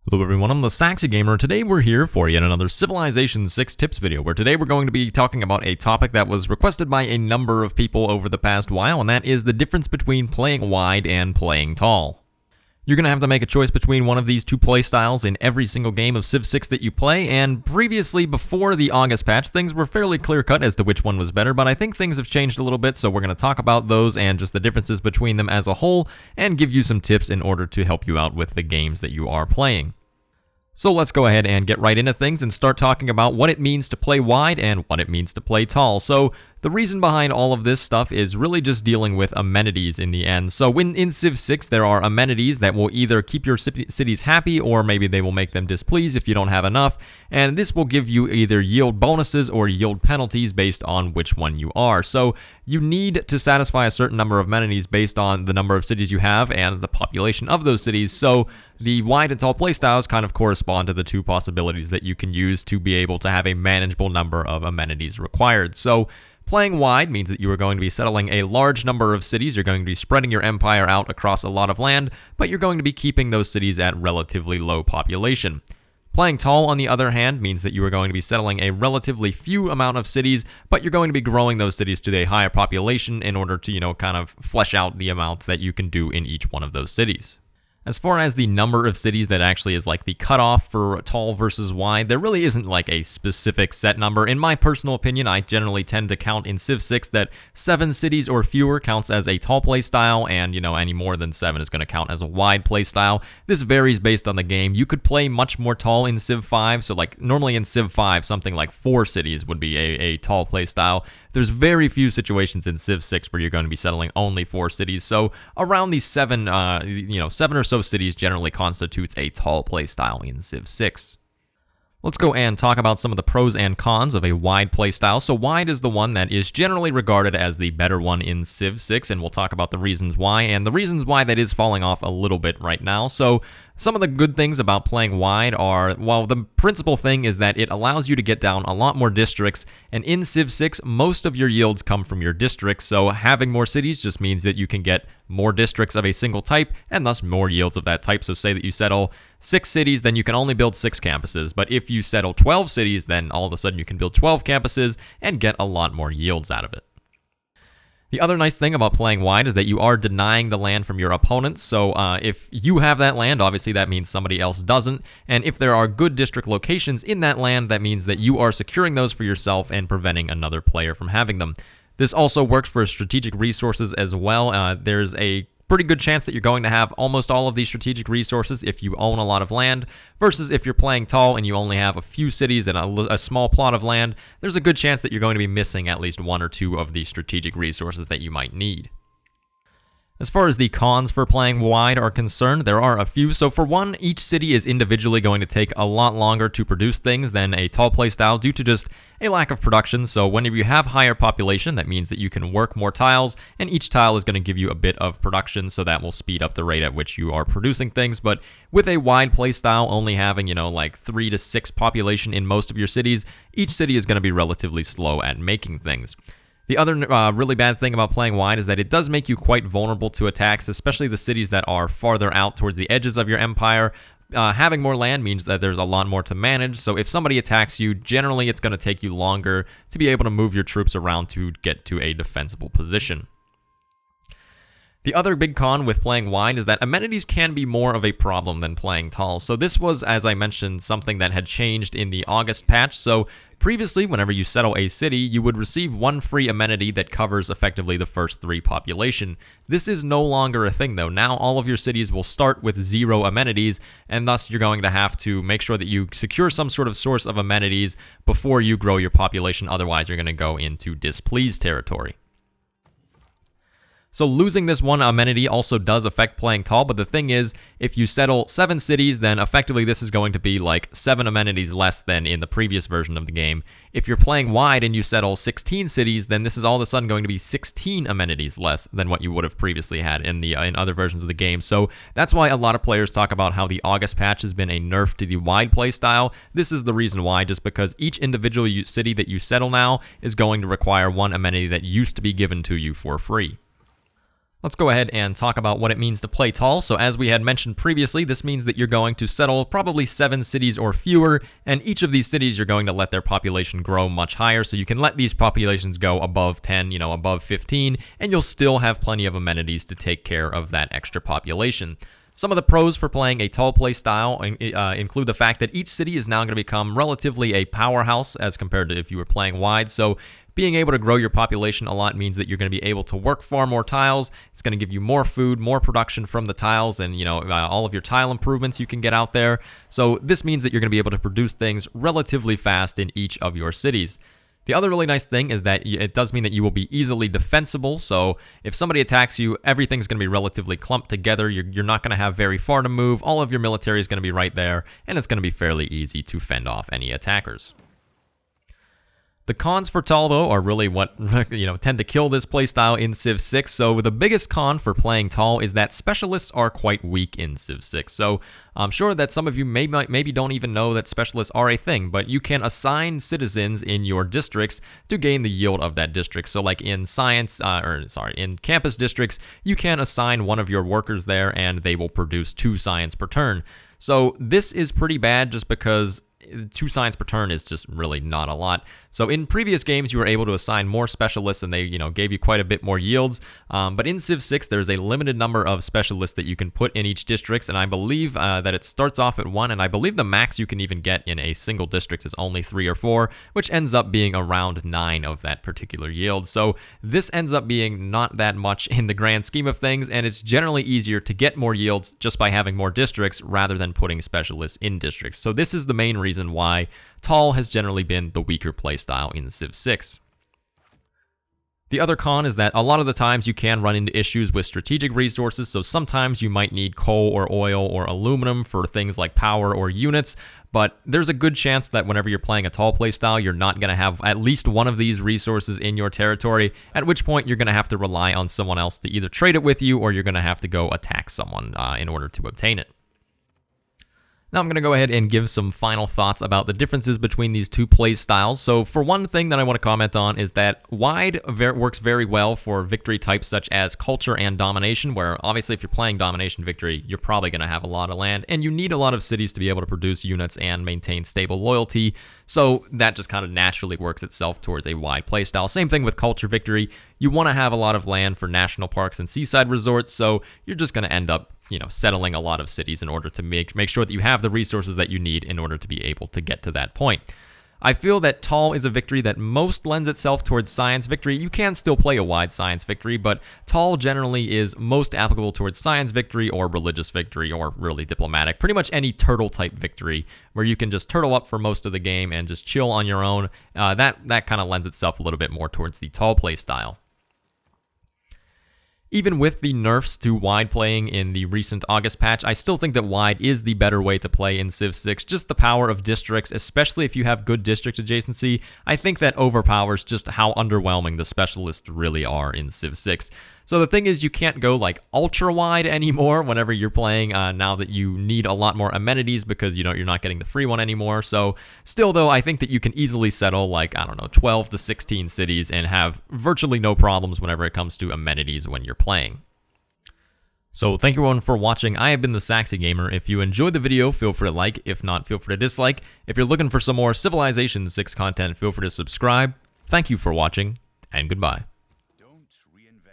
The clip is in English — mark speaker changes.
Speaker 1: Hello everyone, I'm the Saxy Gamer, and today we're here for yet another Civilization 6 tips video, where today we're going to be talking about a topic that was requested by a number of people over the past while, and that is the difference between playing wide and playing tall. You're going to have to make a choice between one of these two playstyles in every single game of Civ 6 that you play, and previously, before the August patch, things were fairly clear-cut as to which one was better, but I think things have changed a little bit, so we're going to talk about those and just the differences between them as a whole, and give you some tips in order to help you out with the games that you are playing. So let's go ahead and get right into things and start talking about what it means to play wide and what it means to play tall. So the reason behind all of this stuff is really just dealing with amenities in the end. So in Civ 6, there are amenities that will either keep your cities happy or maybe they will make them displeased if you don't have enough. And this will give you either yield bonuses or yield penalties based on which one you are. So you need to satisfy a certain number of amenities based on the number of cities you have and the population of those cities. So the wide and tall playstyles kind of correspond to the two possibilities that you can use to be able to have a manageable number of amenities required. So playing wide means that you are going to be settling a large number of cities, you're going to be spreading your empire out across a lot of land, but you're going to be keeping those cities at relatively low population. Playing tall, on the other hand, means that you are going to be settling a relatively few amount of cities, but you're going to be growing those cities to a higher population in order to, kind of flesh out the amount that you can do in each one of those cities. As far as the number of cities that actually is like the cutoff for tall versus wide, there really isn't like a specific set number. In my personal opinion, I generally tend to count in Civ 6 that 7 cities or fewer counts as a tall playstyle, and any more than 7 is going to count as a wide playstyle. This varies based on the game. You could play much more tall in Civ 5, so like normally in Civ 5, something like 4 cities would be a tall playstyle. There's very few situations in Civ 6 where you're going to be settling only 4 cities, so around these 7 or so cities generally constitutes a tall playstyle in Civ 6. Let's go and talk about some of the pros and cons of a wide playstyle. So wide is the one that is generally regarded as the better one in Civ 6, and we'll talk about the reasons why, and the reasons why that is falling off a little bit right now. So some of the good things about playing wide are, well, the principal thing is that it allows you to get down a lot more districts, and in Civ 6, most of your yields come from your districts, so having more cities just means that you can get more districts of a single type, and thus more yields of that type. So say that you settle 6 cities, then you can only build 6 campuses, but if you settle 12 cities, then all of a sudden you can build 12 campuses and get a lot more yields out of it. The other nice thing about playing wide is that you are denying the land from your opponents, so if you have that land, obviously that means somebody else doesn't, and if there are good district locations in that land, that means that you are securing those for yourself and preventing another player from having them. This also works for strategic resources as well. There's a pretty good chance that you're going to have almost all of these strategic resources if you own a lot of land, versus if you're playing tall and you only have a few cities and a small plot of land, there's a good chance that you're going to be missing at least 1 or 2 of the strategic resources that you might need. As far as the cons for playing wide are concerned, there are a few. So for one, each city is individually going to take a lot longer to produce things than a tall playstyle due to just a lack of production. So whenever you have higher population, that means that you can work more tiles, and each tile is going to give you a bit of production, so that will speed up the rate at which you are producing things. But with a wide playstyle only having, like 3 to 6 population in most of your cities, each city is going to be relatively slow at making things. The other really bad thing about playing wide is that it does make you quite vulnerable to attacks, especially the cities that are farther out towards the edges of your empire. Having more land means that there's a lot more to manage, so if somebody attacks you, generally it's going to take you longer to be able to move your troops around to get to a defensible position. The other big con with playing wide is that amenities can be more of a problem than playing tall. So this was, as I mentioned, something that had changed in the August patch. So previously, whenever you settle a city, you would receive 1 free amenity that covers effectively the first 3 population. This is no longer a thing though. Now all of your cities will start with 0 amenities, and thus you're going to have to make sure that you secure some sort of source of amenities before you grow your population. Otherwise, you're going to go into displeased territory. So losing this 1 amenity also does affect playing tall, but the thing is, if you settle 7 cities, then effectively this is going to be like 7 amenities less than in the previous version of the game. If you're playing wide and you settle 16 cities, then this is all of a sudden going to be 16 amenities less than what you would have previously had in other versions of the game. So that's why a lot of players talk about how the August patch has been a nerf to the wide playstyle. This is the reason why, just because each individual city that you settle now is going to require 1 amenity that used to be given to you for free. Let's go ahead and talk about what it means to play tall. So as we had mentioned previously, this means that you're going to settle probably 7 cities or fewer, and each of these cities you're going to let their population grow much higher, so you can let these populations go above 10, above 15, and you'll still have plenty of amenities to take care of that extra population. Some of the pros for playing a tall play style include the fact that each city is now going to become relatively a powerhouse as compared to if you were playing wide. So being able to grow your population a lot means that you're going to be able to work far more tiles. It's going to give you more food, more production from the tiles, and all of your tile improvements you can get out there. So this means that you're going to be able to produce things relatively fast in each of your cities. The other really nice thing is that it does mean that you will be easily defensible. So if somebody attacks you, everything's going to be relatively clumped together. You're not going to have very far to move. All of your military is going to be right there, and it's going to be fairly easy to fend off any attackers. The cons for tall, though, are really what tend to kill this playstyle in Civ 6. So the biggest con for playing tall is that specialists are quite weak in Civ 6. So I'm sure that some of you maybe don't even know that specialists are a thing, but you can assign citizens in your districts to gain the yield of that district. So like in in campus districts, you can assign one of your workers there, and they will produce 2 science per turn. So this is pretty bad just because 2 science per turn is just really not a lot. So in previous games, you were able to assign more specialists, and they gave you quite a bit more yields. But in Civ 6, there's a limited number of specialists that you can put in each district, and I believe that it starts off at 1, and I believe the max you can even get in a single district is only 3 or 4, which ends up being around 9 of that particular yield. So this ends up being not that much in the grand scheme of things, and it's generally easier to get more yields just by having more districts rather than putting specialists in districts. So this is the main reason why tall has generally been the weaker playstyle in Civ 6. The other con is that a lot of the times you can run into issues with strategic resources, so sometimes you might need coal or oil or aluminum for things like power or units, but there's a good chance that whenever you're playing a tall playstyle, you're not going to have at least one of these resources in your territory, at which point you're going to have to rely on someone else to either trade it with you, or you're going to have to go attack someone in order to obtain it. Now I'm going to go ahead and give some final thoughts about the differences between these 2 play styles. So for one thing that I want to comment on is that wide works very well for victory types such as culture and domination, where obviously if you're playing domination victory, you're probably going to have a lot of land, and you need a lot of cities to be able to produce units and maintain stable loyalty. So that just kind of naturally works itself towards a wide play style. Same thing with culture victory. You want to have a lot of land for national parks and seaside resorts, so you're just going to end up settling a lot of cities in order to make sure that you have the resources that you need in order to be able to get to that point. I feel that tall is a victory that most lends itself towards science victory. You can still play a wide science victory, but tall generally is most applicable towards science victory or religious victory or really diplomatic. Pretty much any turtle type victory where you can just turtle up for most of the game and just chill on your own. That kind of lends itself a little bit more towards the tall play style. Even with the nerfs to wide playing in the recent August patch, I still think that wide is the better way to play in Civ 6. Just the power of districts, especially if you have good district adjacency, I think that overpowers just how underwhelming the specialists really are in Civ 6. So the thing is, you can't go like ultra wide anymore whenever you're playing now that you need a lot more amenities because you're not getting the free one anymore. So still though, I think that you can easily settle like, 12 to 16 cities and have virtually no problems whenever it comes to amenities when you're playing. So thank you everyone for watching. I have been the Saxy Gamer. If you enjoyed the video, feel free to like. If not, feel free to dislike. If you're looking for some more Civilization 6 content, feel free to subscribe. Thank you for watching, and goodbye.